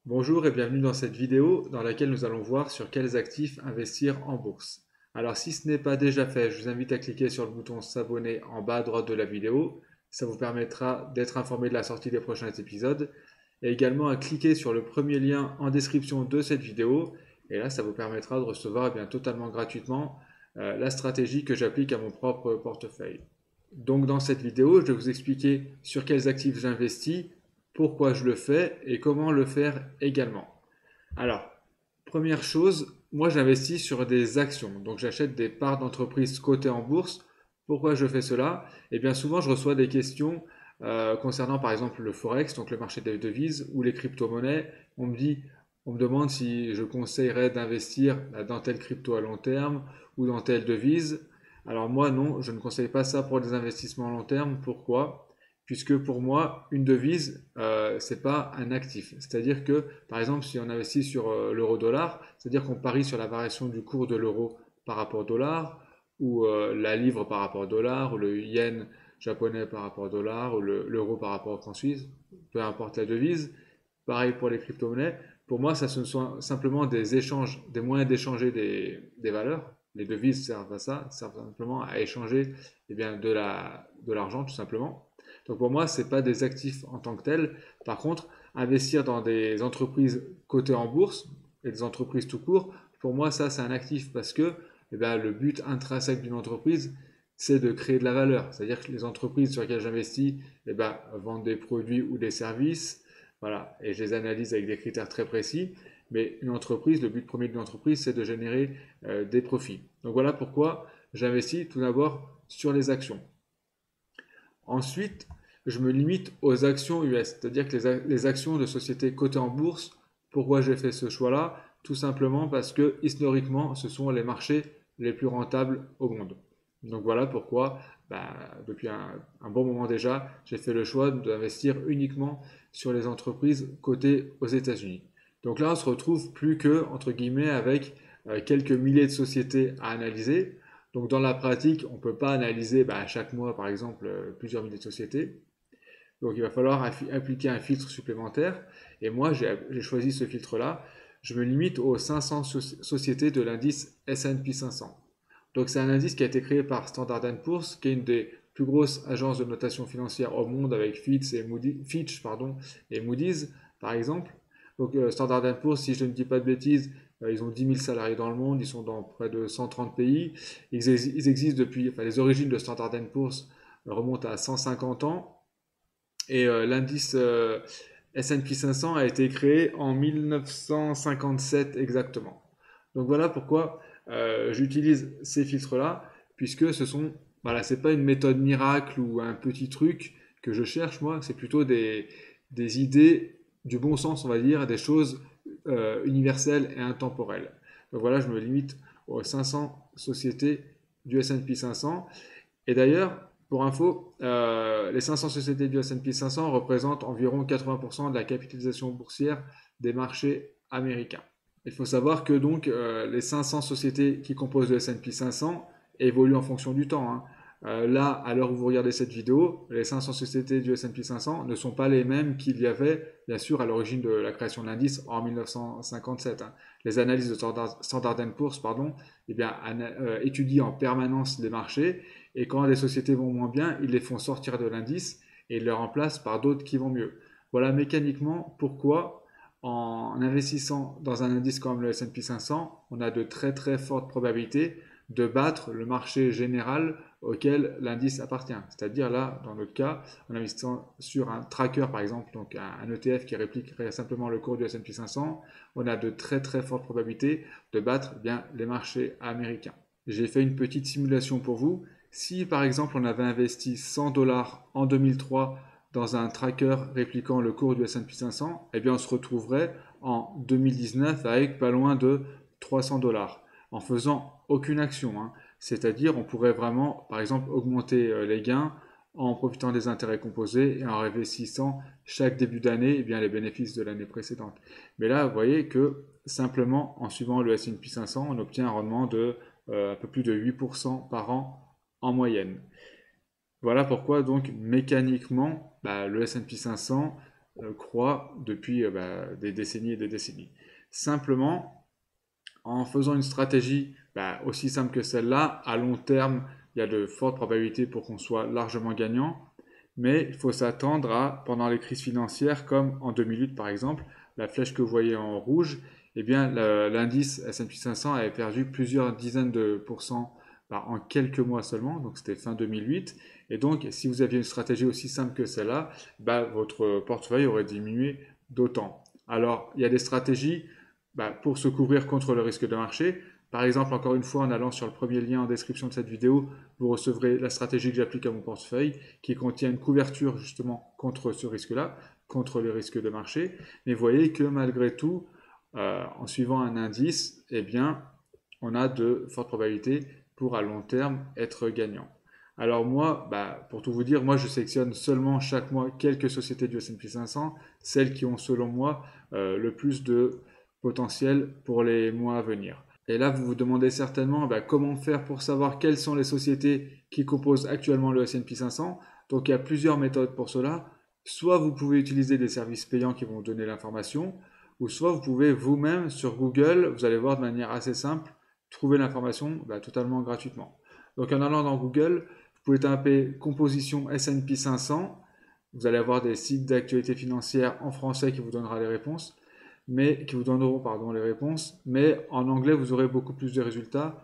Bonjour et bienvenue dans cette vidéo dans laquelle nous allons voir sur quels actifs investir en bourse. Alors si ce n'est pas déjà fait, je vous invite à cliquer sur le bouton s'abonner en bas à droite de la vidéo. Ça vous permettra d'être informé de la sortie des prochains épisodes. Et également à cliquer sur le premier lien en description de cette vidéo. Et là, ça vous permettra de recevoir totalement gratuitement la stratégie que j'applique à mon propre portefeuille. Donc dans cette vidéo, je vais vous expliquer sur quels actifs j'investis, pourquoi je le fais et comment le faire également. Alors, première chose, moi j'investis sur des actions. Donc j'achète des parts d'entreprises cotées en bourse. Pourquoi je fais cela? Eh bien souvent je reçois des questions concernant par exemple le forex, donc le marché des devises ou les crypto-monnaies. On me demande si je conseillerais d'investir dans telle crypto à long terme ou dans telle devise. Alors moi non, je ne conseille pas ça pour des investissements à long terme. Pourquoi? Puisque pour moi, une devise, c'est pas un actif. C'est-à-dire que, par exemple, si on investit sur l'euro-dollar, c'est-à-dire qu'on parie sur la variation du cours de l'euro par rapport au dollar, ou la livre par rapport au dollar, ou le yen japonais par rapport au dollar, ou l'euro par rapport au franc suisse, peu importe la devise. Pareil pour les crypto-monnaies. Pour moi, ça ce sont simplement des échanges, des moyens d'échanger des valeurs. Les devises servent à ça, servent simplement à échanger de l'argent, tout simplement. Donc pour moi, ce n'est pas des actifs en tant que tels. Par contre, investir dans des entreprises cotées en bourse et des entreprises tout court, pour moi, ça, c'est un actif parce que le but intrinsèque d'une entreprise, c'est de créer de la valeur. C'est-à-dire que les entreprises sur lesquelles j'investis vendent des produits ou des services. Voilà, et je les analyse avec des critères très précis. Mais une entreprise, le but premier d'une entreprise, c'est de générer des profits. Donc voilà pourquoi j'investis tout d'abord sur les actions. Ensuite, je me limite aux actions US, c'est-à-dire que les actions de sociétés cotées en bourse. Pourquoi j'ai fait ce choix-là? Tout simplement parce que historiquement, ce sont les marchés les plus rentables au monde. Donc voilà pourquoi, depuis un bon moment déjà, j'ai fait le choix d'investir uniquement sur les entreprises cotées aux États-Unis. Donc là, on se retrouve plus que, entre guillemets, avec quelques milliers de sociétés à analyser. Donc dans la pratique, on ne peut pas analyser chaque mois, par exemple, plusieurs milliers de sociétés. Donc il va falloir appliquer un filtre supplémentaire. Et moi, j'ai choisi ce filtre-là. Je me limite aux 500 sociétés de l'indice S&P 500. Donc c'est un indice qui a été créé par Standard Poor's, qui est une des plus grosses agences de notation financière au monde avec Fitch et Moody's, par exemple. Donc Standard Poor's, si je ne dis pas de bêtises, ils ont 10 000 salariés dans le monde, ils sont dans près de 130 pays. Ils existent depuis, enfin les origines de Standard Poor's remontent à 150 ans. Et l'indice S&P 500 a été créé en 1957 exactement. Donc voilà pourquoi j'utilise ces filtres-là, puisque voilà, c'est pas une méthode miracle ou un petit truc que je cherche moi, c'est plutôt des idées du bon sens, on va dire, des choses universelles et intemporelles. Donc voilà, je me limite aux 500 sociétés du S&P 500. Et d'ailleurs, pour info, les 500 sociétés du S&P 500 représentent environ 80% de la capitalisation boursière des marchés américains. Il faut savoir que donc les 500 sociétés qui composent le S&P 500 évoluent en fonction du temps, hein. Là, à l'heure où vous regardez cette vidéo, les 500 sociétés du S&P 500 ne sont pas les mêmes qu'il y avait, bien sûr, à l'origine de la création de l'indice en 1957, hein. Les analyses de Standard Poor's, étudient en permanence les marchés et quand les sociétés vont moins bien, ils les font sortir de l'indice et ils les remplacent par d'autres qui vont mieux. Voilà mécaniquement pourquoi en investissant dans un indice comme le S&P 500, on a de très très fortes probabilités de battre le marché général auquel l'indice appartient. C'est-à-dire là, dans notre cas, en investissant sur un tracker par exemple, donc un ETF qui répliquerait simplement le cours du S&P 500, on a de très très fortes probabilités de battre les marchés américains. J'ai fait une petite simulation pour vous. Si par exemple on avait investi 100 dollars en 2003 dans un tracker répliquant le cours du S&P 500, eh bien on se retrouverait en 2019 avec pas loin de 300 dollars en faisant aucune action, hein. C'est-à-dire on pourrait vraiment par exemple augmenter les gains en profitant des intérêts composés et en réinvestissant chaque début d'année les bénéfices de l'année précédente. Mais là, vous voyez que simplement en suivant le S&P 500, on obtient un rendement de un peu plus de 8% par an en moyenne. Voilà pourquoi donc mécaniquement le S&P 500 croît depuis des décennies et des décennies. Simplement, en faisant une stratégie aussi simple que celle-là, à long terme, il y a de fortes probabilités pour qu'on soit largement gagnant, mais il faut s'attendre à, pendant les crises financières, comme en 2008 par exemple, la flèche que vous voyez en rouge, eh bien l'indice S&P 500 avait perdu plusieurs dizaines de pourcents en quelques mois seulement, donc c'était fin 2008. Et donc, si vous aviez une stratégie aussi simple que celle-là, votre portefeuille aurait diminué d'autant. Alors, il y a des stratégies pour se couvrir contre le risque de marché. Par exemple, encore une fois, en allant sur le premier lien en description de cette vidéo, vous recevrez la stratégie que j'applique à mon portefeuille, qui contient une couverture justement contre ce risque-là, contre les risques de marché. Mais vous voyez que malgré tout, en suivant un indice, eh bien, on a de fortes probabilités pour à long terme être gagnant. Alors moi, pour tout vous dire, moi je sélectionne seulement chaque mois quelques sociétés du S&P 500, celles qui ont selon moi le plus de potentiel pour les mois à venir. Et là, vous vous demandez certainement comment faire pour savoir quelles sont les sociétés qui composent actuellement le S&P 500. Donc il y a plusieurs méthodes pour cela. Soit vous pouvez utiliser des services payants qui vont vous donner l'information, ou soit vous pouvez vous-même sur Google, vous allez voir de manière assez simple, trouver l'information totalement gratuitement. Donc en allant dans Google, vous pouvez taper composition S&P 500, vous allez avoir des sites d'actualité financière en français qui vous donnera les réponses, mais qui vous donneront les réponses, mais en anglais vous aurez beaucoup plus de résultats.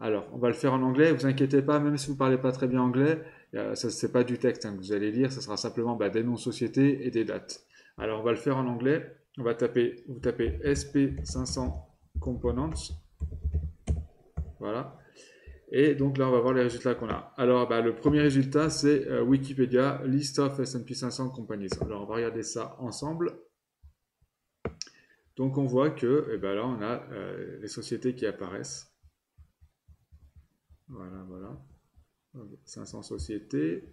Alors, on va le faire en anglais, vous inquiétez pas, même si vous ne parlez pas très bien anglais, ça c'est pas du texte que vous allez lire, ça sera simplement des noms de sociétés et des dates. Alors, on va le faire en anglais. Vous tapez SP500 Components, voilà. Et donc là, on va voir les résultats qu'on a. Alors, le premier résultat, c'est Wikipédia, List of S&P 500 Companies. Alors, on va regarder ça ensemble. Donc, on voit que là, on a les sociétés qui apparaissent. Voilà, voilà. 500 sociétés.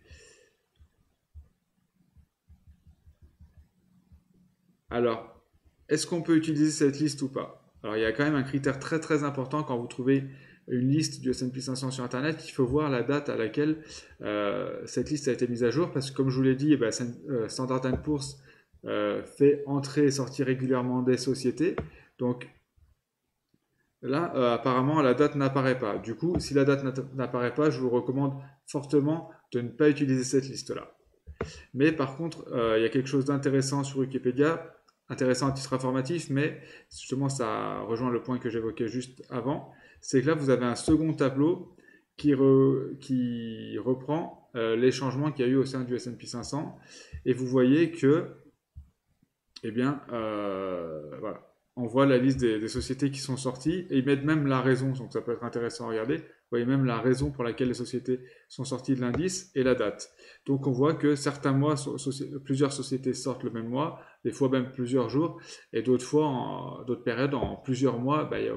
Alors, est-ce qu'on peut utiliser cette liste ou pas? Alors, il y a quand même un critère très très important quand vous trouvez une liste du S&P 500 sur Internet, il faut voir la date à laquelle cette liste a été mise à jour, parce que comme je vous l'ai dit, Standard & Poor's fait entrer et sortir régulièrement des sociétés. Donc là, apparemment, la date n'apparaît pas. Du coup, si la date n'apparaît pas, je vous recommande fortement de ne pas utiliser cette liste-là. Mais par contre, il y a quelque chose d'intéressant sur Wikipédia, intéressant à titre informatif, mais justement, ça rejoint le point que j'évoquais juste avant. C'est que là, vous avez un second tableau qui reprend les changements qu'il y a eu au sein du S&P 500. Et vous voyez que, voilà, on voit la liste des sociétés qui sont sorties et ils mettent même la raison, donc ça peut être intéressant à regarder. Vous voyez même la raison pour laquelle les sociétés sont sorties de l'indice et la date. Donc on voit que certains mois, plusieurs sociétés sortent le même mois, des fois même plusieurs jours, et d'autres fois, d'autres périodes, en plusieurs mois, il n'y a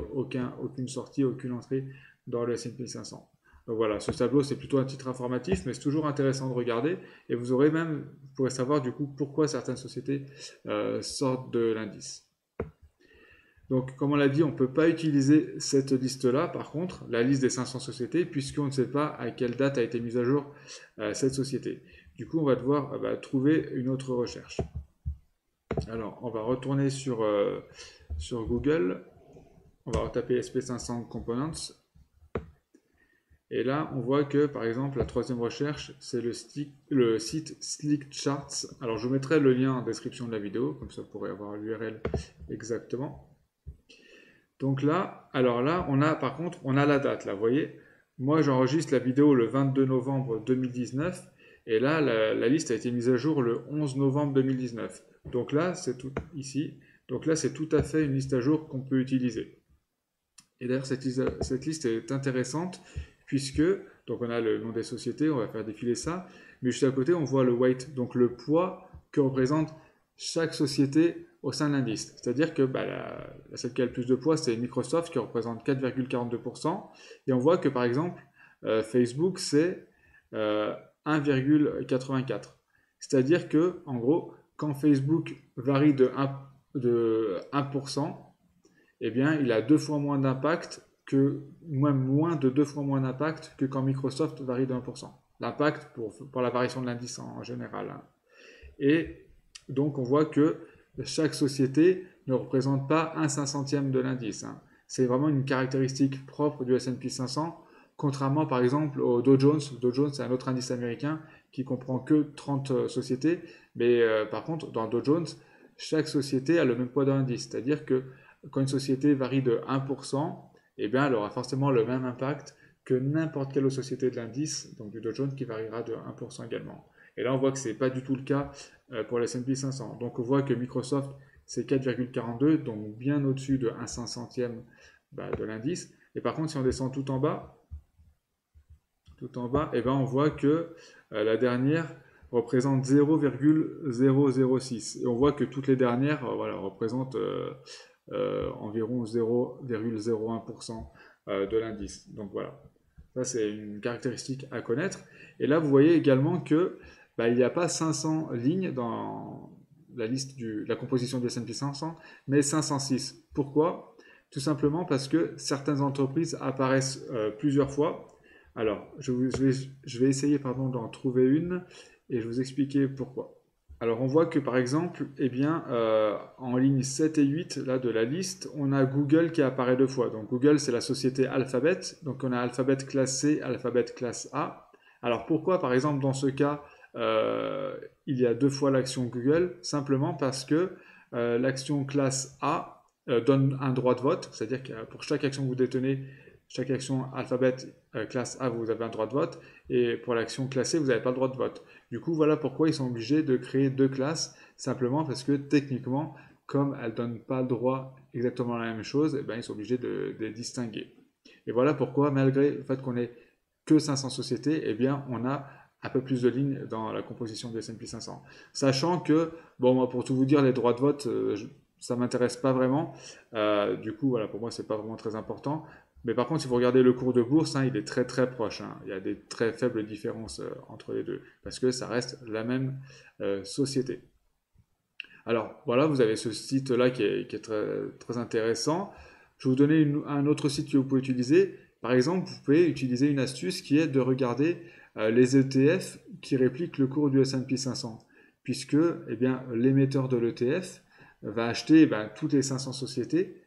aucune sortie, aucune entrée dans le S&P 500. Donc voilà, ce tableau c'est plutôt un titre informatif, mais c'est toujours intéressant de regarder, et vous pourrez savoir du coup pourquoi certaines sociétés sortent de l'indice. Donc, comme on l'a dit, on ne peut pas utiliser cette liste-là, par contre, la liste des 500 sociétés, puisqu'on ne sait pas à quelle date a été mise à jour cette société. Du coup, on va devoir trouver une autre recherche. Alors, on va retourner sur Google. On va retaper SP500 Components. Et là, on voit que, par exemple, la troisième recherche, c'est le site Slick Charts. Alors, je vous mettrai le lien en description de la vidéo, comme ça vous pourrez avoir l'URL exactement. Donc là, par contre, on a la date, là, vous voyez. Moi, j'enregistre la vidéo le 22 novembre 2019, et là, la liste a été mise à jour le 11 novembre 2019. Donc là, c'est tout ici. Donc là, c'est tout à fait une liste à jour qu'on peut utiliser. Et d'ailleurs, cette liste est intéressante, puisque, donc on a le nom des sociétés, on va faire défiler ça, mais juste à côté, on voit le weight, donc le poids que représente chaque société au sein de l'indice. C'est-à-dire que celle qui a le plus de poids, c'est Microsoft qui représente 4,42%. Et on voit que par exemple, Facebook, c'est 1,84. C'est-à-dire que, en gros, quand Facebook varie de 1%, eh bien, il a 2 fois moins d'impact même moins de 2 fois moins d'impact que quand Microsoft varie de 1%. L'impact pour la variation de l'indice en général. Hein. Et Donc on voit que chaque société ne représente pas un 500e de l'indice, hein. C'est vraiment une caractéristique propre du S&P 500, contrairement par exemple au Dow Jones. Dow Jones, c'est un autre indice américain qui comprend que 30 sociétés, mais par contre, dans le Dow Jones, chaque société a le même poids dans l'indice. C'est-à-dire que quand une société varie de 1%, eh bien, elle aura forcément le même impact que n'importe quelle autre société de l'indice, donc du Dow Jones, qui variera de 1% également. Et là, on voit que ce n'est pas du tout le cas pour le S&P 500. Donc, on voit que Microsoft, c'est 4,42, donc bien au-dessus de 1 500e de l'indice. Et par contre, si on descend tout en bas, et ben on voit que la dernière représente 0,006. Et on voit que toutes les dernières voilà, représentent environ 0,01% de l'indice. Donc voilà, ça c'est une caractéristique à connaître. Et là, vous voyez également que il n'y a pas 500 lignes dans la liste la composition du S&P 500, mais 506. Pourquoi? Tout simplement parce que certaines entreprises apparaissent plusieurs fois. Alors, je vais essayer d'en trouver une et je vais vous expliquer pourquoi. Alors, on voit que par exemple, eh bien, en ligne 7 et 8 là, de la liste, on a Google qui apparaît deux fois. Donc, Google, c'est la société Alphabet. Donc, on a Alphabet classe C, Alphabet classe A. Alors, pourquoi, par exemple, dans ce cas, il y a deux fois l'action Google? Simplement parce que l'action classe A donne un droit de vote. C'est-à-dire que pour chaque action que vous détenez, chaque action Alphabet classe A, vous avez un droit de vote. Et pour l'action classée, vous n'avez pas le droit de vote. Du coup, voilà pourquoi ils sont obligés de créer deux classes, simplement parce que techniquement, comme elles ne donnent pas le droit exactement la même chose, eh ben, ils sont obligés de les distinguer. Et voilà pourquoi, malgré le fait qu'on ait que 500 sociétés, eh bien, on a un peu plus de lignes dans la composition du S&P 500. Sachant que, bon, moi, pour tout vous dire, les droits de vote, ça m'intéresse pas vraiment. Du coup, voilà, pour moi, c'est pas vraiment très important. Mais par contre, si vous regardez le cours de bourse, hein, il est très très proche, hein. Il y a des très faibles différences entre les deux, parce que ça reste la même société. Alors voilà, vous avez ce site-là qui est très, très intéressant. Je vais vous donner un autre site que vous pouvez utiliser. Par exemple, vous pouvez utiliser une astuce qui est de regarder les ETF qui répliquent le cours du S&P 500, puisque eh bien, l'émetteur de l'ETF va acheter toutes les 500 sociétés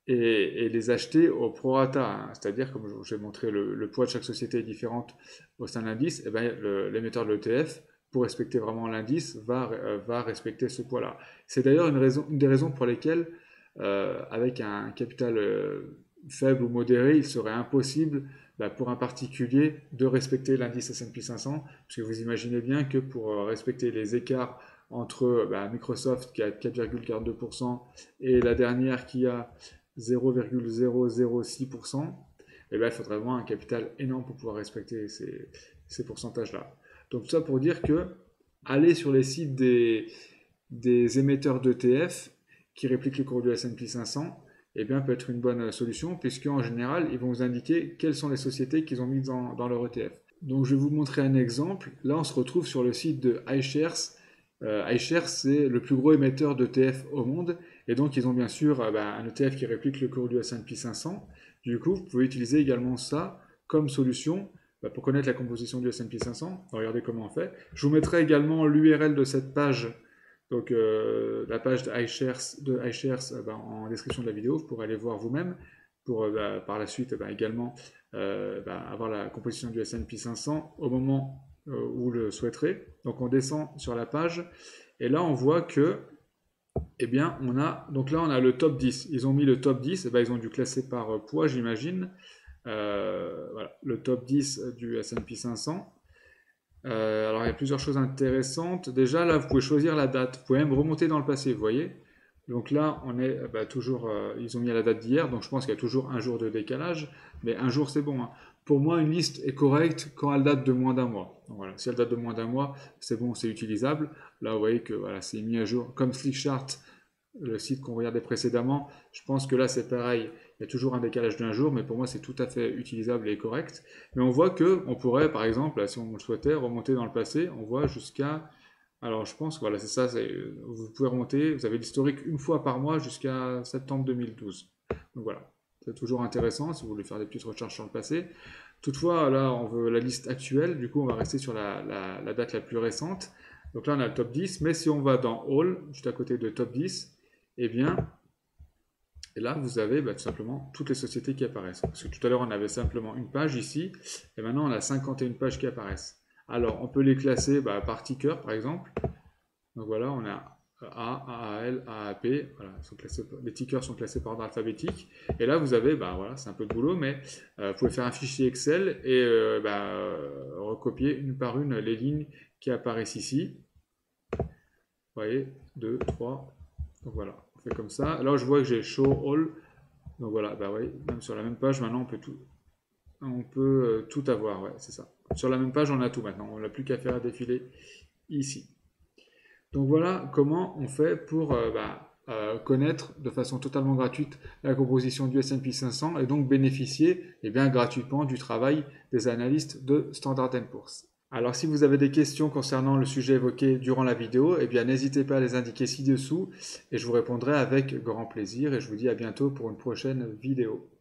et les acheter au prorata, hein. C'est-à-dire, comme je vais montrer, le poids de chaque société est différente au sein de l'indice, et ben, l'émetteur de l'ETF, pour respecter vraiment l'indice, va respecter ce poids-là. C'est d'ailleurs une des raisons pour lesquelles, avec un capital faible ou modéré, il serait impossible pour un particulier de respecter l'indice S&P 500, parce que vous imaginez bien que pour respecter les écarts entre Microsoft qui a 4,42% et la dernière qui a 0,006%, et ben, il faudrait vraiment un capital énorme pour pouvoir respecter ces pourcentages-là. Donc tout ça pour dire que aller sur les sites des émetteurs d'ETF qui répliquent le cours du S&P 500, eh bien, peut être une bonne solution, puisqu'en général, ils vont vous indiquer quelles sont les sociétés qu'ils ont mises dans leur ETF. Donc je vais vous montrer un exemple. Là, on se retrouve sur le site de iShares. iShares, c'est le plus gros émetteur d'ETF au monde. Et donc, ils ont bien sûr un ETF qui réplique le cours du S&P 500. Du coup, vous pouvez utiliser également ça comme solution pour connaître la composition du S&P 500. Regardez comment on fait. Je vous mettrai également l'URL de cette page, donc la page de iShares en description de la vidéo. Vous pourrez aller voir vous-même pour par la suite également avoir la composition du S&P 500 au moment où vous le souhaiterez. Donc on descend sur la page et là on voit que eh bien, on a le top 10. Ils ont mis le top 10, ils ont dû classer par poids, j'imagine. Voilà, le top 10 du S&P 500. Alors, il y a plusieurs choses intéressantes. Déjà, là, vous pouvez choisir la date. Vous pouvez même remonter dans le passé, vous voyez. Donc là, on est toujours. Ils ont mis à la date d'hier, donc je pense qu'il y a toujours un jour de décalage. Mais un jour, c'est bon, hein. Pour moi, une liste est correcte quand elle date de moins d'un mois. Donc voilà, si elle date de moins d'un mois, c'est bon, c'est utilisable. Là, vous voyez que voilà, c'est mis à jour. Comme Slickchart, le site qu'on regardait précédemment, je pense que là, c'est pareil. Il y a toujours un décalage d'un jour, mais pour moi, c'est tout à fait utilisable et correct. Mais on voit que on pourrait, par exemple, si on le souhaitait, remonter dans le passé. On voit jusqu'à. Alors, je pense, voilà, c'est ça. Vous pouvez remonter. Vous avez l'historique une fois par mois jusqu'à septembre 2012. Donc voilà. C'est toujours intéressant si vous voulez faire des petites recherches sur le passé. Toutefois, là, on veut la liste actuelle. Du coup, on va rester sur la date la plus récente. Donc là, on a le top 10, mais si on va dans All, juste à côté de top 10, eh bien, et là, vous avez tout simplement toutes les sociétés qui apparaissent. Parce que tout à l'heure, on avait simplement une page ici, et maintenant, on a 51 pages qui apparaissent. Alors, on peut les classer par ticker, par exemple. Donc voilà, on a A, AAL, AAP, voilà, les tickers sont classés par ordre alphabétique. Et là, vous avez, voilà, c'est un peu de boulot, mais vous pouvez faire un fichier Excel et recopier une par une les lignes qui apparaissent ici. Vous voyez, 2, 3, donc voilà, on fait comme ça. Là, je vois que j'ai Show All, donc voilà, oui, même sur la même page, maintenant, on peut tout avoir, ouais, c'est ça. Sur la même page, on a tout maintenant, on n'a plus qu'à faire défiler ici. Donc voilà comment on fait pour connaître de façon totalement gratuite la composition du S&P 500 et donc bénéficier gratuitement du travail des analystes de Standard & Poor's. Alors si vous avez des questions concernant le sujet évoqué durant la vidéo, n'hésitez pas à les indiquer ci-dessous et je vous répondrai avec grand plaisir et je vous dis à bientôt pour une prochaine vidéo.